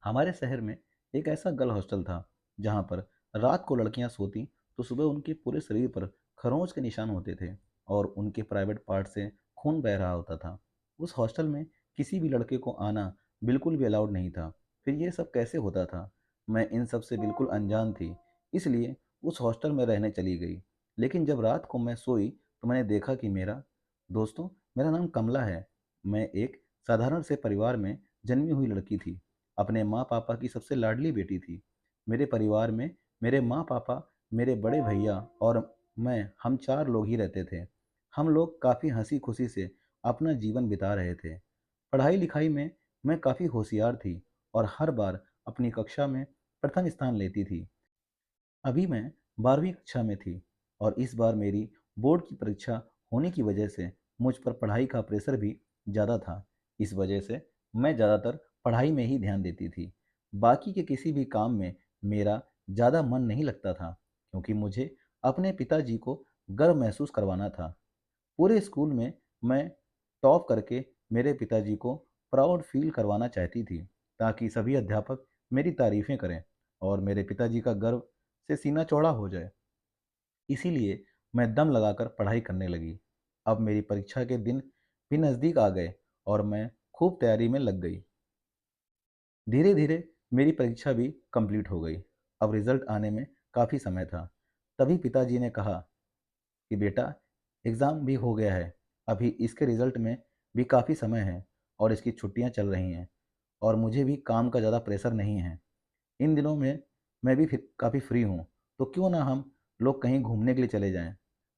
हमारे शहर में एक ऐसा गर्ल हॉस्टल था जहाँ पर रात को लड़कियां सोती तो सुबह उनके पूरे शरीर पर खरोंच के निशान होते थे और उनके प्राइवेट पार्ट से खून बह रहा होता था। उस हॉस्टल में किसी भी लड़के को आना बिल्कुल भी अलाउड नहीं था। फिर ये सब कैसे होता था? मैं इन सब से बिल्कुल अनजान थी, इसलिए उस हॉस्टल में रहने चली गई। लेकिन जब रात को मैं सोई तो मैंने देखा कि मेरा नाम कमला है। मैं एक साधारण से परिवार में जन्मी हुई लड़की थी। अपने माँ-पापा की सबसे लाडली बेटी थी। मेरे परिवार में मेरे माँ-पापा, मेरे बड़े भैया और हम 4 लोग ही रहते थे। हम लोग काफ़ी हँसी-खुशी से अपना जीवन बिता रहे थे। पढ़ाई-लिखाई में मैं काफ़ी होशियार थी और हर बार अपनी कक्षा में प्रथम स्थान लेती थी। अभी मैं 12वीं कक्षा में थी और इस बार मेरी बोर्ड की परीक्षा होने की वजह से मुझ पर पढ़ाई का प्रेशर भी ज़्यादा था। इस वजह से मैं ज़्यादातर पढ़ाई में ही ध्यान देती थी। बाकी के किसी भी काम में मेरा ज़्यादा मन नहीं लगता था, क्योंकि मुझे अपने पिताजी को गर्व महसूस करवाना था। पूरे स्कूल में मैं टॉप करके मेरे पिताजी को प्राउड फील करवाना चाहती थी, ताकि सभी अध्यापक मेरी तारीफ़ें करें और मेरे पिताजी का गर्व से सीना चौड़ा हो जाए। इसीलिए मैं दम लगाकर पढ़ाई करने लगी। अब मेरी परीक्षा के दिन भी नज़दीक आ गए और मैं खूब तैयारी में लग गई। धीरे-धीरे मेरी परीक्षा भी कंप्लीट हो गई। अब रिज़ल्ट आने में काफ़ी समय था। तभी पिताजी ने कहा कि बेटा, एग्ज़ाम भी हो गया है। अभी इसके रिज़ल्ट में भी काफ़ी समय है और इसकी छुट्टियाँ चल रही हैं और मुझे भी काम का ज़्यादा प्रेशर नहीं है। इन दिनों में मैं भी फिर काफ़ी फ्री हूँ, तो क्यों ना हम लोग कहीं घूमने के लिए चले जाएँ।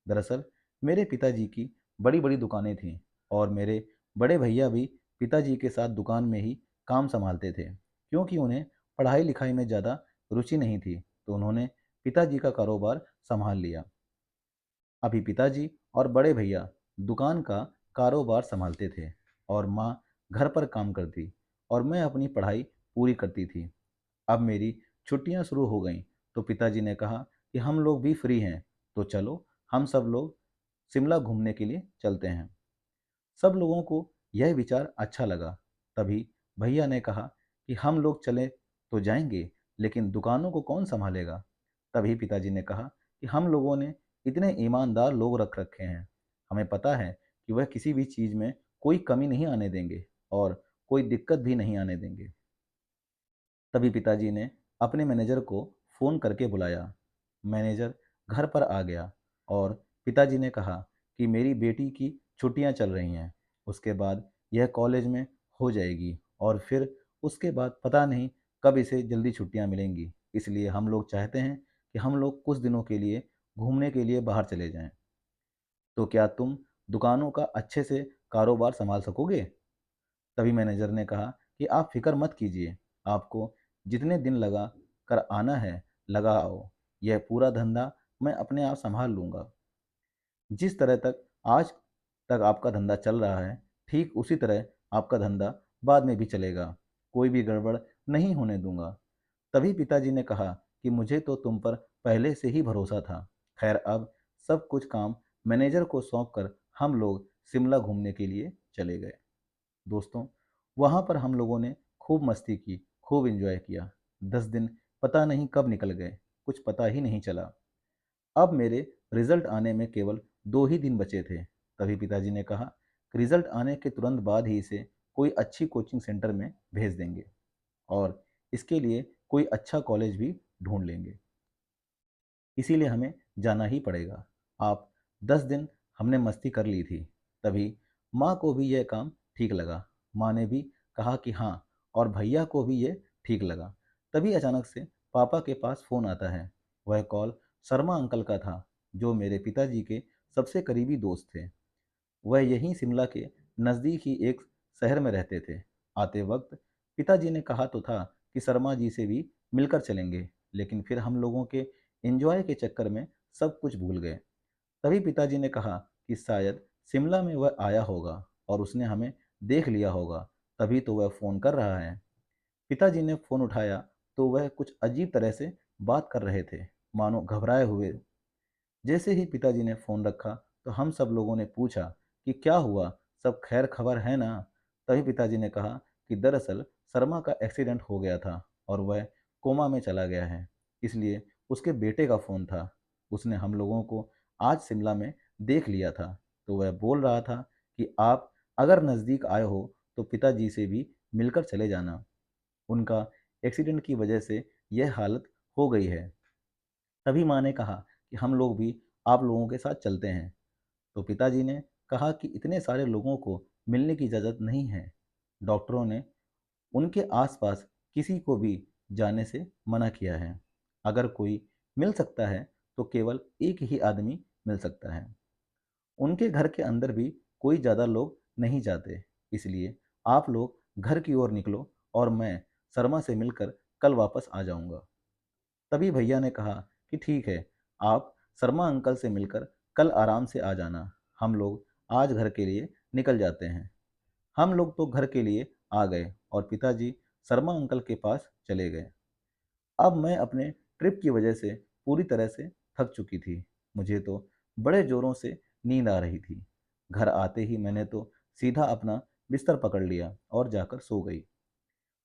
दरअसल मेरे पिताजी की बड़ी-बड़ी दुकानें थीं और मेरे बड़े भैया भी पिताजी के साथ दुकान में ही काम सँभालते थे। क्योंकि उन्हें पढ़ाई-लिखाई में ज़्यादा रुचि नहीं थी, तो उन्होंने पिताजी का कारोबार सँभाल लिया। अभी पिताजी और बड़े भैया दुकान का कारोबार सँभालते थे और माँ घर पर काम करती और मैं अपनी पढ़ाई पूरी करती थी। अब मेरी छुट्टियां शुरू हो गईं, तो पिताजी ने कहा कि हम लोग भी फ्री हैं, तो चलो हम सब लोग शिमला घूमने के लिए चलते हैं। सब लोगों को यह विचार अच्छा लगा। तभी भैया ने कहा कि हम लोग चले तो जाएंगे, लेकिन दुकानों को कौन संभालेगा? तभी पिताजी ने कहा कि हम लोगों ने इतने ईमानदार लोग रख रखे हैं। हमें पता है कि वह किसी भी चीज़ में कोई कमी नहीं आने देंगे और कोई दिक्कत भी नहीं आने देंगे। तभी पिताजी ने अपने मैनेजर को फ़ोन करके बुलाया। मैनेजर घर पर आ गया और पिताजी ने कहा कि मेरी बेटी की छुट्टियां चल रही हैं। उसके बाद यह कॉलेज में हो जाएगी और फिर उसके बाद पता नहीं कब इसे जल्दी छुट्टियां मिलेंगी। इसलिए हम लोग चाहते हैं कि हम लोग कुछ दिनों के लिए घूमने के लिए बाहर चले जाएं। तो क्या तुम दुकानों का अच्छे से कारोबार संभाल सकोगे? तभी मैनेजर ने कहा कि आप फ़िक्र मत कीजिए, आपको जितने दिन लगा कर आना है, लगा आओ। यह पूरा धंधा मैं अपने आप सँभाल लूँगा। जिस तरह तक आज तक आपका धंधा चल रहा है, ठीक उसी तरह आपका धंधा बाद में भी चलेगा। कोई भी गड़बड़ नहीं होने दूँगा। तभी पिताजी ने कहा कि मुझे तो तुम पर पहले से ही भरोसा था। खैर, अब सब कुछ काम मैनेजर को सौंप कर हम लोग शिमला घूमने के लिए चले गए। दोस्तों, वहाँ पर हम लोगों ने खूब मस्ती की, खूब एंजॉय किया। 10 दिन पता नहीं कब निकल गए, कुछ पता ही नहीं चला। अब मेरे रिजल्ट आने में केवल 2 ही दिन बचे थे। तभी पिताजी ने कहा कि रिजल्ट आने के तुरंत बाद ही इसे कोई अच्छी कोचिंग सेंटर में भेज देंगे और इसके लिए कोई अच्छा कॉलेज भी ढूंढ लेंगे। इसीलिए हमें जाना ही पड़ेगा। आप 10 दिन हमने मस्ती कर ली थी। तभी माँ को भी यह काम ठीक लगा। माँ ने भी कहा कि हाँ, और भैया को भी ये ठीक लगा। तभी अचानक से पापा के पास फ़ोन आता है। वह कॉल शर्मा अंकल का था, जो मेरे पिताजी के सबसे करीबी दोस्त थे। वह यहीं शिमला के नज़दीक ही एक शहर में रहते थे। आते वक्त पिताजी ने कहा तो था कि शर्मा जी से भी मिलकर चलेंगे, लेकिन फिर हम लोगों के एंजॉय के चक्कर में सब कुछ भूल गए। तभी पिताजी ने कहा कि शायद शिमला में वह आया होगा और उसने हमें देख लिया होगा, तभी तो वह फ़ोन कर रहा है। पिताजी ने फ़ोन उठाया तो वह कुछ अजीब तरह से बात कर रहे थे, मानो घबराए हुए। जैसे ही पिताजी ने फ़ोन रखा तो हम सब लोगों ने पूछा कि क्या हुआ, सब खैर खबर है ना? तभी पिताजी ने कहा कि दरअसल शर्मा का एक्सीडेंट हो गया था और वह कोमा में चला गया है। इसलिए उसके बेटे का फ़ोन था। उसने हम लोगों को आज शिमला में देख लिया था। तो वह बोल रहा था कि आप अगर नज़दीक आए हो तो पिताजी से भी मिलकर चले जाना। उनका एक्सीडेंट की वजह से यह हालत हो गई है। तभी माँ ने कहा कि हम लोग भी आप लोगों के साथ चलते हैं। तो पिताजी ने कहा कि इतने सारे लोगों को मिलने की इजाज़त नहीं है। डॉक्टरों ने उनके आसपास किसी को भी जाने से मना किया है। अगर कोई मिल सकता है तो केवल एक ही आदमी मिल सकता है। उनके घर के अंदर भी कोई ज़्यादा लोग नहीं जाते। इसलिए आप लोग घर की ओर निकलो और मैं शर्मा से मिलकर कल वापस आ जाऊंगा। तभी भैया ने कहा कि ठीक है, आप शर्मा अंकल से मिलकर कल आराम से आ जाना। हम लोग आज घर के लिए निकल जाते हैं। हम लोग तो घर के लिए आ गए और पिताजी शर्मा अंकल के पास चले गए। अब मैं अपने ट्रिप की वजह से पूरी तरह से थक चुकी थी। मुझे तो बड़े ज़ोरों से नींद आ रही थी। घर आते ही मैंने तो सीधा अपना बिस्तर पकड़ लिया और जाकर सो गई।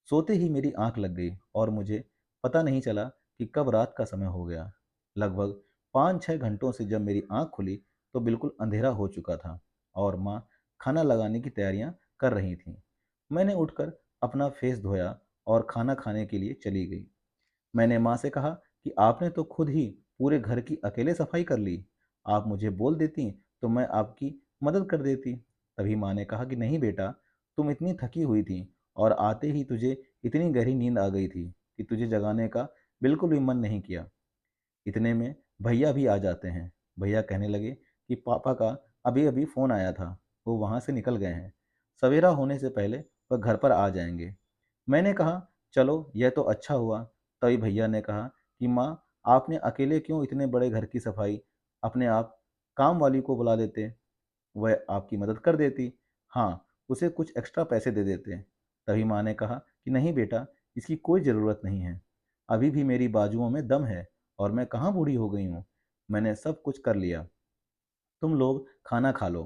सोते ही मेरी आंख लग गई और मुझे पता नहीं चला कि कब रात का समय हो गया। लगभग 5-6 घंटों से जब मेरी आंख खुली तो बिल्कुल अंधेरा हो चुका था और माँ खाना लगाने की तैयारियां कर रही थीं। मैंने उठकर अपना फेस धोया और खाना खाने के लिए चली गई। मैंने माँ से कहा कि आपने तो खुद ही पूरे घर की अकेले सफाई कर ली। आप मुझे बोल देती तो मैं आपकी मदद कर देती। तभी माँ ने कहा कि नहीं बेटा, तुम इतनी थकी हुई थी और आते ही तुझे इतनी गहरी नींद आ गई थी कि तुझे जगाने का बिल्कुल भी मन नहीं किया। इतने में भैया भी आ जाते हैं। भैया कहने लगे कि पापा का अभी अभी फ़ोन आया था, वो वहाँ से निकल गए हैं। सवेरा होने से पहले वह घर पर आ जाएंगे। मैंने कहा चलो यह तो अच्छा हुआ। तभी भैया ने कहा कि माँ, आपने अकेले क्यों इतने बड़े घर की सफाई अपने आप काम वाली को बुला लेते, वह आपकी मदद कर देती। हाँ, उसे कुछ एक्स्ट्रा पैसे दे देते। तभी माँ ने कहा कि नहीं बेटा, इसकी कोई ज़रूरत नहीं है। अभी भी मेरी बाजुओं में दम है और मैं कहाँ बूढ़ी हो गई हूँ। मैंने सब कुछ कर लिया। तुम लोग खाना खा लो,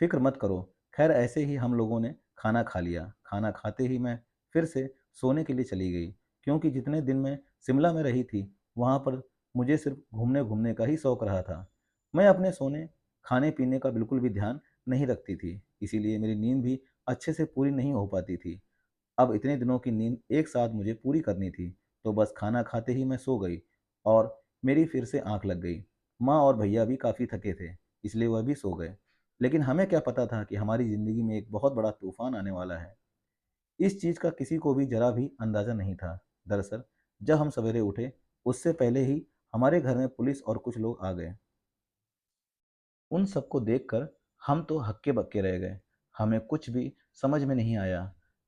फिक्र मत करो। खैर ऐसे ही हम लोगों ने खाना खा लिया। खाना खाते ही मैं फिर से सोने के लिए चली गई, क्योंकि जितने दिन मैं शिमला में रही थी वहाँ पर मुझे सिर्फ घूमने घूमने का ही शौक रहा था। मैं अपने सोने खाने पीने का बिल्कुल भी ध्यान नहीं रखती थी, इसीलिए मेरी नींद भी अच्छे से पूरी नहीं हो पाती थी। अब इतने दिनों की नींद एक साथ मुझे पूरी करनी थी, तो बस खाना खाते ही मैं सो गई और मेरी फिर से आँख लग गई। माँ और भैया भी काफ़ी थके थे, इसलिए वह भी सो गए। लेकिन हमें क्या पता था कि हमारी ज़िंदगी में एक बहुत बड़ा तूफ़ान आने वाला है। इस चीज़ का किसी को भी ज़रा भी अंदाज़ा नहीं था। दरअसल जब हम सवेरे उठे, उससे पहले ही हमारे घर में पुलिस और कुछ लोग आ गए। उन सबको देखकर हम तो हक्के-बक्के रह गए। हमें कुछ भी समझ में नहीं आया।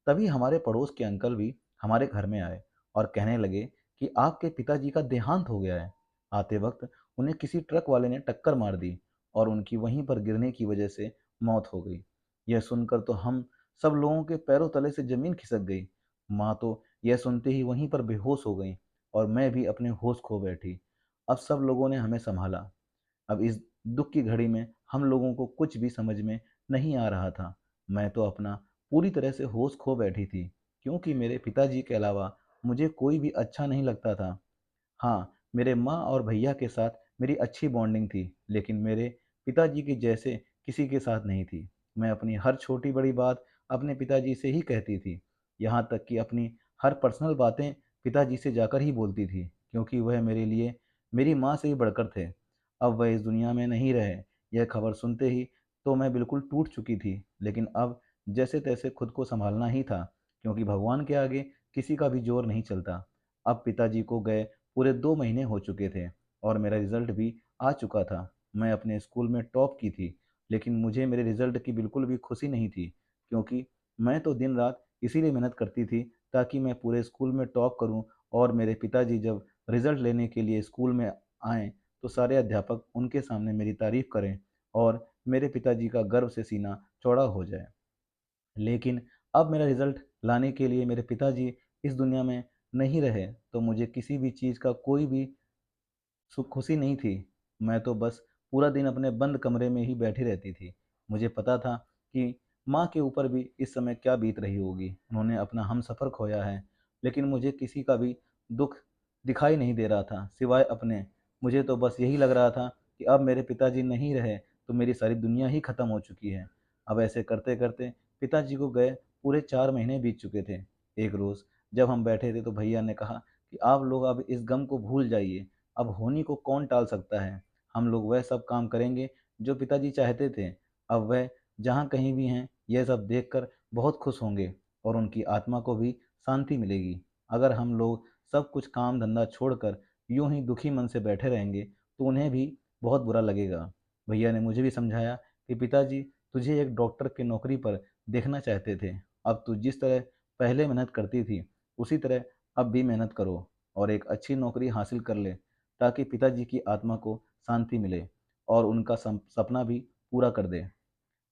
तभी हमारे पड़ोस के अंकल भी हमारे घर में आए और कहने लगे कि आपके पिताजी का देहांत हो गया है। आते वक्त उन्हें किसी ट्रक वाले ने टक्कर मार दी और उनकी वहीं पर गिरने की वजह से मौत हो गई। यह सुनकर तो हम सब लोगों के पैरों तले से ज़मीन खिसक गई। माँ तो यह सुनते ही वहीं पर बेहोश हो गईं और मैं भी अपने होश खो बैठी। अब सब लोगों ने हमें सँभाला। अब इस दुख की घड़ी में हम लोगों को कुछ भी समझ में नहीं आ रहा था। मैं तो अपना पूरी तरह से होश खो बैठी थी, क्योंकि मेरे पिताजी के अलावा मुझे कोई भी अच्छा नहीं लगता था। हाँ, मेरे माँ और भैया के साथ मेरी अच्छी बॉन्डिंग थी, लेकिन मेरे पिताजी के जैसे किसी के साथ नहीं थी। मैं अपनी हर छोटी-बड़ी बात अपने पिताजी से ही कहती थी, यहाँ तक कि अपनी हर पर्सनल बातें पिताजी से जाकर ही बोलती थी, क्योंकि वह मेरे लिए मेरी माँ से ही बढ़कर थे। अब वह इस दुनिया में नहीं रहे, यह खबर सुनते ही तो मैं बिल्कुल टूट चुकी थी, लेकिन अब जैसे-तैसे खुद को सँभालना ही था, क्योंकि भगवान के आगे किसी का भी ज़ोर नहीं चलता। अब पिताजी को गए पूरे 2 महीने हो चुके थे और मेरा रिज़ल्ट भी आ चुका था। मैं अपने स्कूल में टॉप की थी, लेकिन मुझे मेरे रिज़ल्ट की बिल्कुल भी खुशी नहीं थी, क्योंकि मैं तो दिन-रात इसीलिए मेहनत करती थी ताकि मैं पूरे स्कूल में टॉप करूँ और मेरे पिताजी जब रिज़ल्ट लेने के लिए स्कूल में आएँ, तो सारे अध्यापक उनके सामने मेरी तारीफ़ करें और मेरे पिताजी का गर्व से सीना चौड़ा हो जाए। लेकिन अब मेरा रिज़ल्ट लाने के लिए मेरे पिताजी इस दुनिया में नहीं रहे, तो मुझे किसी भी चीज़ का कोई भी खुशी नहीं थी। मैं तो बस पूरा दिन अपने बंद कमरे में ही बैठी रहती थी। मुझे पता था कि माँ के ऊपर भी इस समय क्या बीत रही होगी। उन्होंने अपना हमसफ़र खोया है, लेकिन मुझे किसी का भी दुःख दिखाई नहीं दे रहा था, सिवाय अपने। मुझे तो बस यही लग रहा था कि अब मेरे पिताजी नहीं रहे, तो मेरी सारी दुनिया ही ख़त्म हो चुकी है। अब ऐसे करते-करते पिताजी को गए पूरे 4 महीने बीत चुके थे। एक रोज़ जब हम बैठे थे, तो भैया ने कहा कि आप लोग अब इस गम को भूल जाइए, अब होनी को कौन टाल सकता है। हम लोग वह सब काम करेंगे जो पिताजी चाहते थे। अब वह जहाँ कहीं भी हैं, यह सब देखकर बहुत खुश होंगे और उनकी आत्मा को भी शांति मिलेगी। अगर हम लोग सब कुछ काम धंधा छोड़कर यूं ही दुखी मन से बैठे रहेंगे, तो उन्हें भी बहुत बुरा लगेगा। भैया ने मुझे भी समझाया कि पिताजी तुझे एक डॉक्टर की नौकरी पर देखना चाहते थे। अब तू जिस तरह पहले मेहनत करती थी, उसी तरह अब भी मेहनत करो और एक अच्छी नौकरी हासिल कर ले, ताकि पिताजी की आत्मा को शांति मिले और उनका सपना भी पूरा कर दे।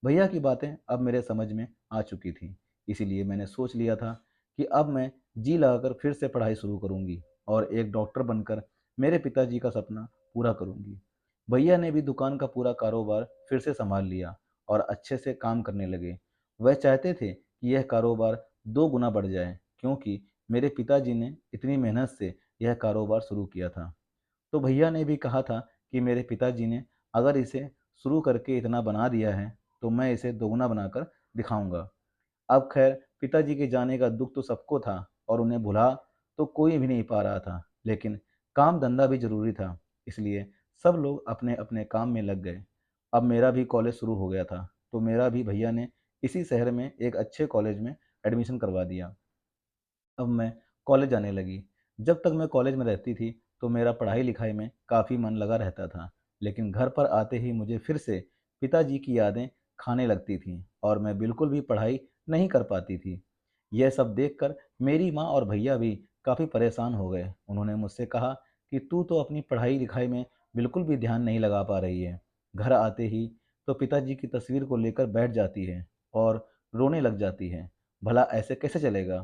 भैया की बातें अब मेरे समझ में आ चुकी थी, इसीलिए मैंने सोच लिया था कि अब मैं जी लगाकर फिर से पढ़ाई शुरू करूंगी और एक डॉक्टर बनकर मेरे पिताजी का सपना पूरा करूंगी। भैया ने भी दुकान का पूरा कारोबार फिर से संभाल लिया और अच्छे से काम करने लगे। वह चाहते थे कि यह कारोबार 2 गुना बढ़ जाए, क्योंकि मेरे पिताजी ने इतनी मेहनत से यह कारोबार शुरू किया था। तो भैया ने भी कहा था कि मेरे पिताजी ने अगर इसे शुरू करके इतना बना दिया है, तो मैं इसे दोगुना बनाकर दिखाऊंगा। अब खैर पिताजी के जाने का दुख तो सबको था और उन्हें भुला तो कोई भी नहीं पा रहा था, लेकिन काम धंधा भी जरूरी था, इसलिए सब लोग अपने अपने काम में लग गए। अब मेरा भी कॉलेज शुरू हो गया था, तो मेरा भी भैया ने इसी शहर में एक अच्छे कॉलेज में एडमिशन करवा दिया। अब मैं कॉलेज जाने लगी। जब तक मैं कॉलेज में रहती थी, तो मेरा पढ़ाई-लिखाई में काफ़ी मन लगा रहता था। लेकिन घर पर आते ही मुझे फिर से पिताजी की यादें खाने लगती थीं और मैं बिल्कुल भी पढ़ाई नहीं कर पाती थी। यह सब देखकर मेरी माँ और भैया भी काफ़ी परेशान हो गए। उन्होंने मुझसे कहा कि तू तो अपनी पढ़ाई-लिखाई में बिल्कुल भी ध्यान नहीं लगा पा रही है। घर आते ही तो पिताजी की तस्वीर को लेकर बैठ जाती है और रोने लग जाती है। भला ऐसे कैसे चलेगा?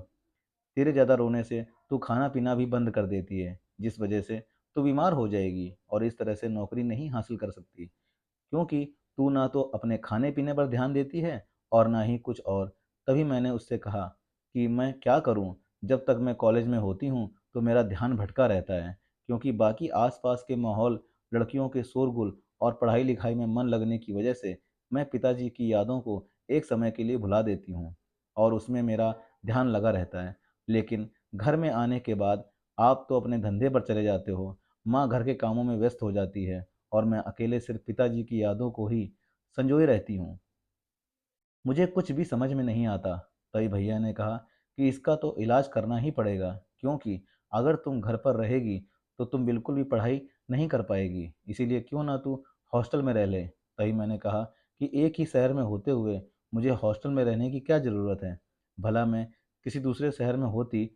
तेरे ज़्यादा रोने से तू खाना-पीना भी बंद कर देती है, जिस वजह से तू बीमार हो जाएगी और इस तरह से नौकरी नहीं हासिल कर सकती, क्योंकि तू ना तो अपने खाने-पीने पर ध्यान देती है और ना ही कुछ और। तभी मैंने उससे कहा कि मैं क्या करूँ? जब तक मैं कॉलेज में होती हूँ, तो मेरा ध्यान भटका रहता है, क्योंकि बाकी आस-पास के माहौल, लड़कियों के शोरगुल और पढ़ाई-लिखाई में मन लगने की वजह से मैं पिताजी की यादों को एक समय के लिए भुला देती हूँ और उसमें मेरा ध्यान लगा रहता है। लेकिन घर में आने के बाद आप तो अपने धंधे पर चले जाते हो, माँ घर के कामों में व्यस्त हो जाती है और मैं अकेले सिर्फ पिताजी की यादों को ही संजोए रहती हूँ। मुझे कुछ भी समझ में नहीं आता। तभी भैया ने कहा कि इसका तो इलाज करना ही पड़ेगा, क्योंकि अगर तुम घर पर रहेगी तो तुम बिल्कुल भी पढ़ाई नहीं कर पाएगी। इसीलिए क्यों ना तू हॉस्टल में रह ले। तभी मैंने कहा कि एक ही शहर में होते हुए मुझे हॉस्टल में रहने की क्या ज़रूरत है? भला मैं किसी दूसरे शहर में होती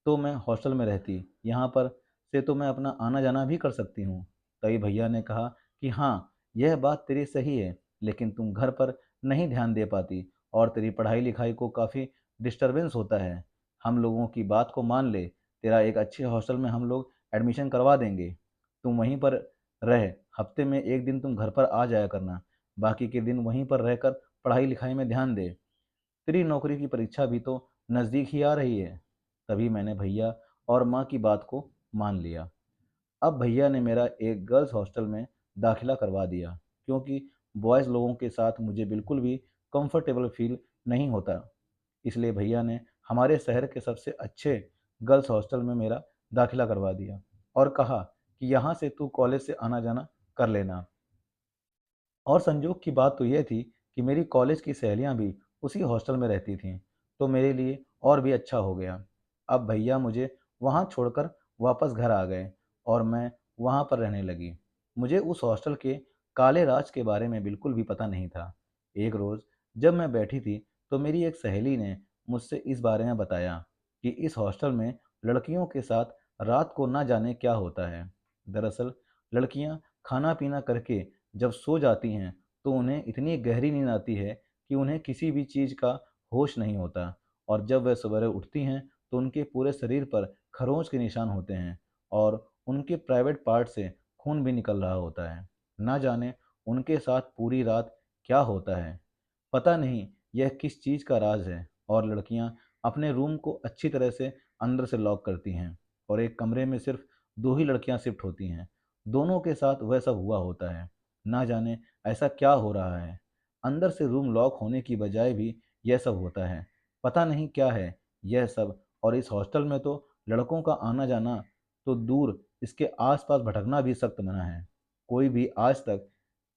तो मैं हॉस्टल में रहती। यहाँ पर से तो मैं अपना आना-जाना भी कर सकती हूँ। तभी भैया ने कहा कि हाँ, यह बात तेरी सही है, लेकिन तुम घर पर नहीं ध्यान दे पाती और तेरी पढ़ाई-लिखाई को काफ़ी डिस्टर्बेंस होता है। हम लोगों की बात को मान ले, तेरा एक अच्छे हॉस्टल में हम लोग एडमिशन करवा देंगे। तुम वहीं पर रह, हफ्ते में 1 दिन तुम घर पर आ जाया करना, बाकी के दिन वहीं पर रहकर पढ़ाई-लिखाई में ध्यान दे। तेरी नौकरी की परीक्षा भी तो नज़दीक ही आ रही है। तभी मैंने भैया और माँ की बात को मान लिया। अब भैया ने मेरा एक गर्ल्स हॉस्टल में दाखिला करवा दिया, क्योंकि बॉयज़ लोगों के साथ मुझे बिल्कुल भी कंफर्टेबल फ़ील नहीं होता। इसलिए भैया ने हमारे शहर के सबसे अच्छे गर्ल्स हॉस्टल में मेरा दाखिला करवा दिया और कहा कि यहाँ से तू कॉलेज से आना-जाना कर लेना। और संजोग की बात तो ये थी कि मेरी कॉलेज की सहेलियाँ भी उसी हॉस्टल में रहती थीं, तो मेरे लिए और भी अच्छा हो गया। अब भैया मुझे वहाँ छोड़कर वापस घर आ गए और मैं वहाँ पर रहने लगी। मुझे उस हॉस्टल के काले राज के बारे में बिल्कुल भी पता नहीं था। एक रोज़ जब मैं बैठी थी, तो मेरी एक सहेली ने मुझसे इस बारे में बताया कि इस हॉस्टल में लड़कियों के साथ रात को ना जाने क्या होता है। दरअसल लड़कियाँ खाना-पीना करके जब सो जाती हैं, तो उन्हें इतनी गहरी नींद आती है कि उन्हें किसी भी चीज़ का होश नहीं होता और जब वह सवेरे उठती हैं, तो उनके पूरे शरीर पर खरोंच के निशान होते हैं और उनके प्राइवेट पार्ट से खून भी निकल रहा होता है। ना जाने उनके साथ पूरी रात क्या होता है। पता नहीं यह किस चीज़ का राज है। और लड़कियां अपने रूम को अच्छी तरह से अंदर से लॉक करती हैं और एक कमरे में सिर्फ दो ही लड़कियां शिफ्ट होती हैं। दोनों के साथ वह सब हुआ होता है। ना जाने ऐसा क्या हो रहा है। अंदर से रूम लॉक होने की बजाय भी यह सब होता है। पता नहीं क्या है यह सब। और इस हॉस्टल में तो लड़कों का आना जाना तो दूर, इसके आसपास भटकना भी सख्त मना है। कोई भी आज तक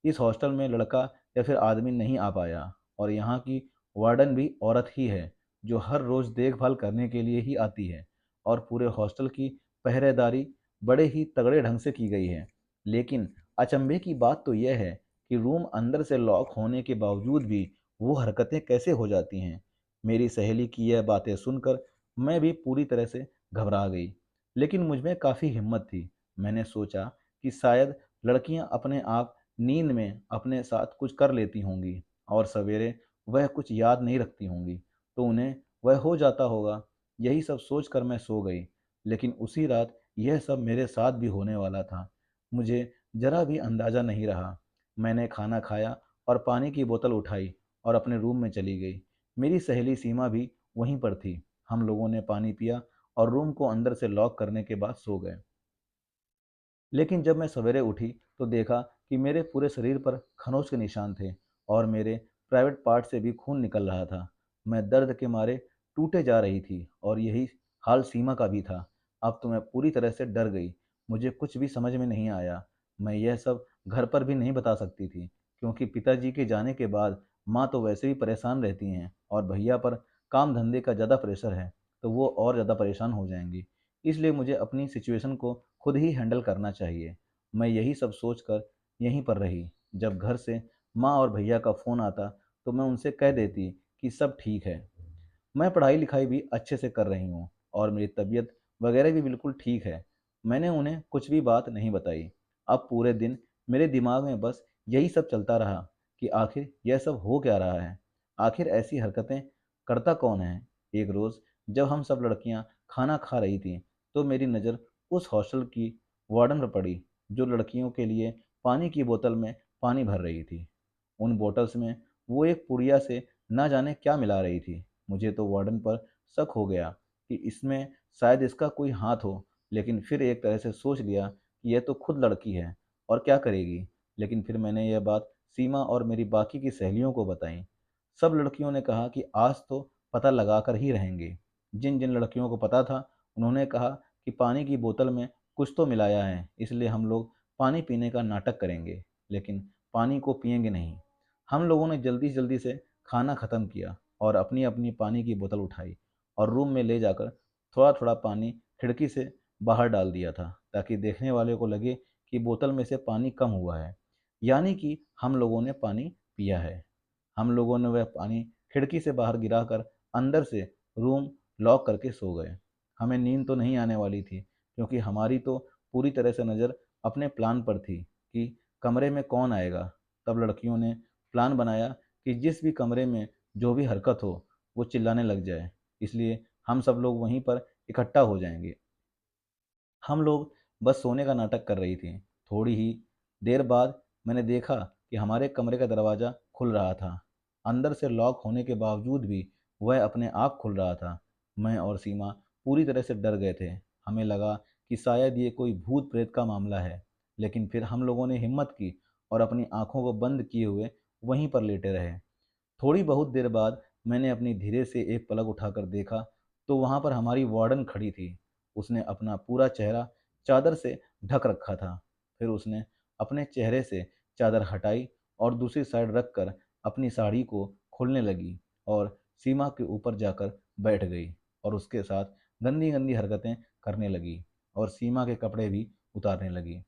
इस हॉस्टल में लड़का या फिर आदमी नहीं आ पाया। और यहाँ की वार्डन भी औरत ही है, जो हर रोज़ देखभाल करने के लिए ही आती है। और पूरे हॉस्टल की पहरेदारी बड़े ही तगड़े ढंग से की गई है। लेकिन अचंभे की बात तो यह है कि रूम अंदर से लॉक होने के बावजूद भी वो हरकतें कैसे हो जाती हैं। मेरी सहेली की यह बातें सुनकर मैं भी पूरी तरह से घबरा गई। लेकिन मुझमें काफ़ी हिम्मत थी। मैंने सोचा कि शायद लड़कियां अपने आप नींद में अपने साथ कुछ कर लेती होंगी और सवेरे वह कुछ याद नहीं रखती होंगी, तो उन्हें वह हो जाता होगा। यही सब सोचकर मैं सो गई। लेकिन उसी रात यह सब मेरे साथ भी होने वाला था। मुझे जरा भी अंदाजा नहीं रहा। मैंने खाना खाया और पानी की बोतल उठाई और अपने रूम में चली गई। मेरी सहेली सीमा भी वहीं पर थी। हम लोगों ने पानी पिया और रूम को अंदर से लॉक करने के बाद सो गए। लेकिन जब मैं सवेरे उठी तो देखा कि मेरे पूरे शरीर पर खरोंच के निशान थे और मेरे प्राइवेट पार्ट से भी खून निकल रहा था। मैं दर्द के मारे टूटे जा रही थी और यही हाल सीमा का भी था। अब तो मैं पूरी तरह से डर गई। मुझे कुछ भी समझ में नहीं आया। मैं यह सब घर पर भी नहीं बता सकती थी, क्योंकि पिताजी के जाने के बाद माँ तो वैसे भी परेशान रहती हैं और भैया पर काम धंधे का ज़्यादा प्रेशर है, तो वो और ज़्यादा परेशान हो जाएंगी। इसलिए मुझे अपनी सिचुएशन को खुद ही हैंडल करना चाहिए। मैं यही सब सोचकर यहीं पर रही। जब घर से माँ और भैया का फ़ोन आता तो मैं उनसे कह देती कि सब ठीक है। मैं पढ़ाई-लिखाई भी अच्छे से कर रही हूँ और मेरी तबीयत वगैरह भी बिल्कुल ठीक है। मैंने उन्हें कुछ भी बात नहीं बताई। अब पूरे दिन मेरे दिमाग में बस यही सब चलता रहा कि आखिर यह सब हो क्या रहा है? आखिर ऐसी हरकतें करता कौन है? एक रोज़ जब हम सब लड़कियाँ खाना खा रही थीं, तो मेरी नज़र उस हॉस्टल की वार्डन पर पड़ी, जो लड़कियों के लिए पानी की बोतल में पानी भर रही थी। उन बॉटल्स में वो एक पुड़िया से ना जाने क्या मिला रही थी। मुझे तो वार्डन पर शक हो गया कि इसमें शायद इसका कोई हाथ हो, लेकिन फिर एक तरह से सोच लिया कि यह तो खुद लड़की है और क्या करेगी। लेकिन फिर मैंने यह बात सीमा और मेरी बाकी की सहेलियों को बताई। सब लड़कियों ने कहा कि आज तो पता लगा कर ही रहेंगे। जिन जिन लड़कियों को पता था, उन्होंने कहा कि पानी की बोतल में कुछ तो मिलाया है, इसलिए हम लोग पानी पीने का नाटक करेंगे, लेकिन पानी को पिएंगे नहीं। हम लोगों ने जल्दी जल्दी से खाना ख़त्म किया और अपनी अपनी पानी की बोतल उठाई और रूम में ले जाकर थोड़ा थोड़ा पानी खिड़की से बाहर डाल दिया था, ताकि देखने वाले को लगे कि बोतल में से पानी कम हुआ है, यानी कि हम लोगों ने पानी पिया है। हम लोगों ने वह पानी खिड़की से बाहर गिराकर अंदर से रूम लॉक करके सो गए। हमें नींद तो नहीं आने वाली थी, क्योंकि हमारी तो पूरी तरह से नज़र अपने प्लान पर थी कि कमरे में कौन आएगा। तब लड़कियों ने प्लान बनाया कि जिस भी कमरे में जो भी हरकत हो, वो चिल्लाने लग जाए, इसलिए हम सब लोग वहीं पर इकट्ठा हो जाएंगे। हम लोग बस सोने का नाटक कर रही थी। थोड़ी ही देर बाद मैंने देखा कि हमारे कमरे का दरवाज़ा खुल रहा था। अंदर से लॉक होने के बावजूद भी वह अपने आप खुल रहा था। मैं और सीमा पूरी तरह से डर गए थे। हमें लगा कि शायद ये कोई भूत प्रेत का मामला है। लेकिन फिर हम लोगों ने हिम्मत की और अपनी आंखों को बंद किए हुए वहीं पर लेटे रहे। थोड़ी बहुत देर बाद मैंने अपनी धीरे से एक पलक उठाकर देखा, तो वहाँ पर हमारी वार्डन खड़ी थी। उसने अपना पूरा चेहरा चादर से ढक रखा था। फिर उसने अपने चेहरे से चादर हटाई और दूसरी साइड रखकर अपनी साड़ी को खोलने लगी और सीमा के ऊपर जाकर बैठ गई और उसके साथ गंदी गंदी हरकतें करने लगी और सीमा के कपड़े भी उतारने लगी।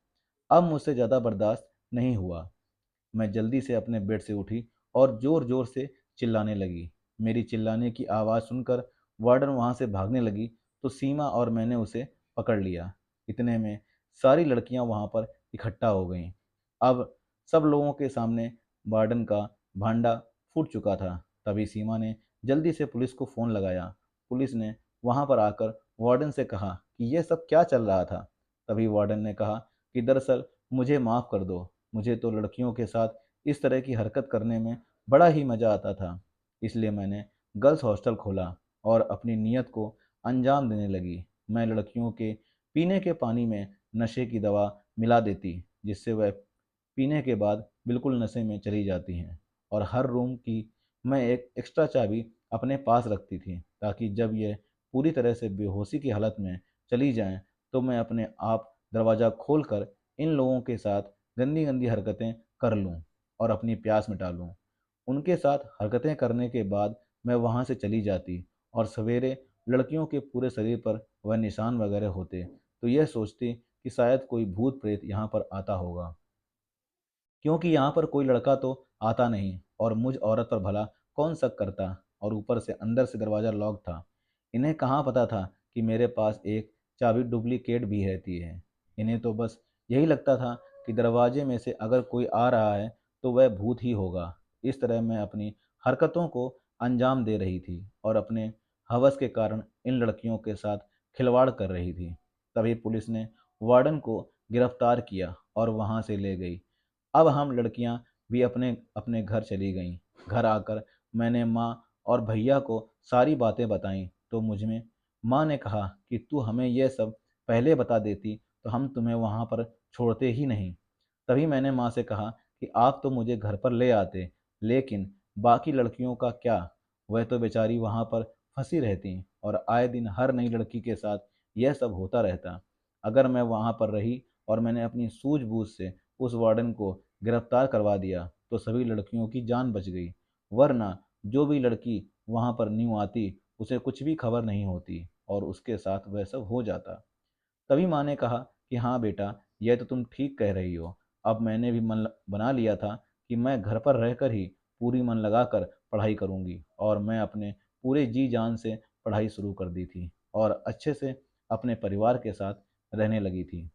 अब मुझसे ज़्यादा बर्दाश्त नहीं हुआ। मैं जल्दी से अपने बेड से उठी और ज़ोर-ज़ोर से चिल्लाने लगी। मेरी चिल्लाने की आवाज़ सुनकर वार्डन वहाँ से भागने लगी, तो सीमा और मैंने उसे पकड़ लिया। इतने में सारी लड़कियाँ वहाँ पर इकट्ठा हो गईं। अब सब लोगों के सामने वार्डन का भांडा फूट चुका था। तभी सीमा ने जल्दी से पुलिस को फ़ोन लगाया। पुलिस ने वहाँ पर आकर वार्डन से कहा कि ये सब क्या चल रहा था। तभी वार्डन ने कहा कि दरअसल मुझे माफ़ कर दो, मुझे तो लड़कियों के साथ इस तरह की हरकत करने में बड़ा ही मज़ा आता था। इसलिए मैंने गर्ल्स हॉस्टल खोला और अपनी नीयत को अंजाम देने लगी। मैं लड़कियों के पीने के पानी में नशे की दवा मिला देती, जिससे वह पीने के बाद बिल्कुल नशे में चली जाती हैं। और हर रूम की मैं एक एक्स्ट्रा चाबी अपने पास रखती थी, ताकि जब यह पूरी तरह से बेहोशी की हालत में चली जाएं, तो मैं अपने आप दरवाज़ा खोलकर इन लोगों के साथ गंदी गंदी हरकतें कर लूं और अपनी प्यास मिटा लूं। उनके साथ हरकतें करने के बाद मैं वहां से चली जाती और सवेरे लड़कियों के पूरे शरीर पर वह निशान वगैरह होते, तो यह सोचती कि शायद कोई भूत प्रेत यहाँ पर आता होगा, क्योंकि यहाँ पर कोई लड़का तो आता नहीं और मुझ औरत पर भला कौन शक करता। और ऊपर से अंदर से दरवाज़ा लॉक था। इन्हें कहाँ पता था कि मेरे पास एक चाबी डुप्लीकेट भी रहती है। इन्हें तो बस यही लगता था कि दरवाजे में से अगर कोई आ रहा है तो वह भूत ही होगा। इस तरह मैं अपनी हरकतों को अंजाम दे रही थी और अपने हवस के कारण इन लड़कियों के साथ खिलवाड़ कर रही थी। तभी पुलिस ने वार्डन को गिरफ्तार किया और वहां से ले गई। अब हम लड़कियां भी अपने अपने घर चली गईं। घर आकर मैंने माँ और भैया को सारी बातें बताईं, तो मुझमें माँ ने कहा कि तू हमें यह सब पहले बता देती तो हम तुम्हें वहाँ पर छोड़ते ही नहीं। तभी मैंने माँ से कहा कि आप तो मुझे घर पर ले आते, लेकिन बाकी लड़कियों का क्या? वह तो बेचारी वहाँ पर फंसी रहती और आए दिन हर नई लड़की के साथ यह सब होता रहता। अगर मैं वहाँ पर रही और मैंने अपनी सूझबूझ से उस वार्डन को गिरफ्तार करवा दिया, तो सभी लड़कियों की जान बच गई। वरना जो भी लड़की वहाँ पर न्यू आती, उसे कुछ भी खबर नहीं होती और उसके साथ वह सब हो जाता। तभी माँ ने कहा कि हाँ बेटा, यह तो तुम ठीक कह रही हो। अब मैंने भी मन बना लिया था कि मैं घर पर रहकर ही पूरी मन लगाकर पढ़ाई करूँगी, और मैं अपने पूरे जी जान से पढ़ाई शुरू कर दी थी और अच्छे से अपने परिवार के साथ रहने लगी थी।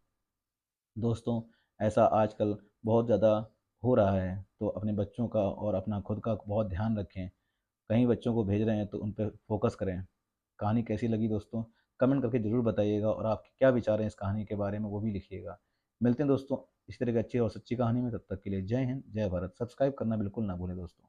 दोस्तों, ऐसा आजकल बहुत ज़्यादा हो रहा है, तो अपने बच्चों का और अपना खुद का बहुत ध्यान रखें। कहीं बच्चों को भेज रहे हैं तो उन पे फ़ोकस करें। कहानी कैसी लगी दोस्तों? कमेंट करके ज़रूर बताइएगा और आपके क्या विचार हैं इस कहानी के बारे में, वो भी लिखिएगा। मिलते हैं दोस्तों इसी तरह की अच्छी और सच्ची कहानी में, तब तक के लिए जय हिंद, जय भारत। सब्सक्राइब करना बिल्कुल ना भूलें दोस्तों।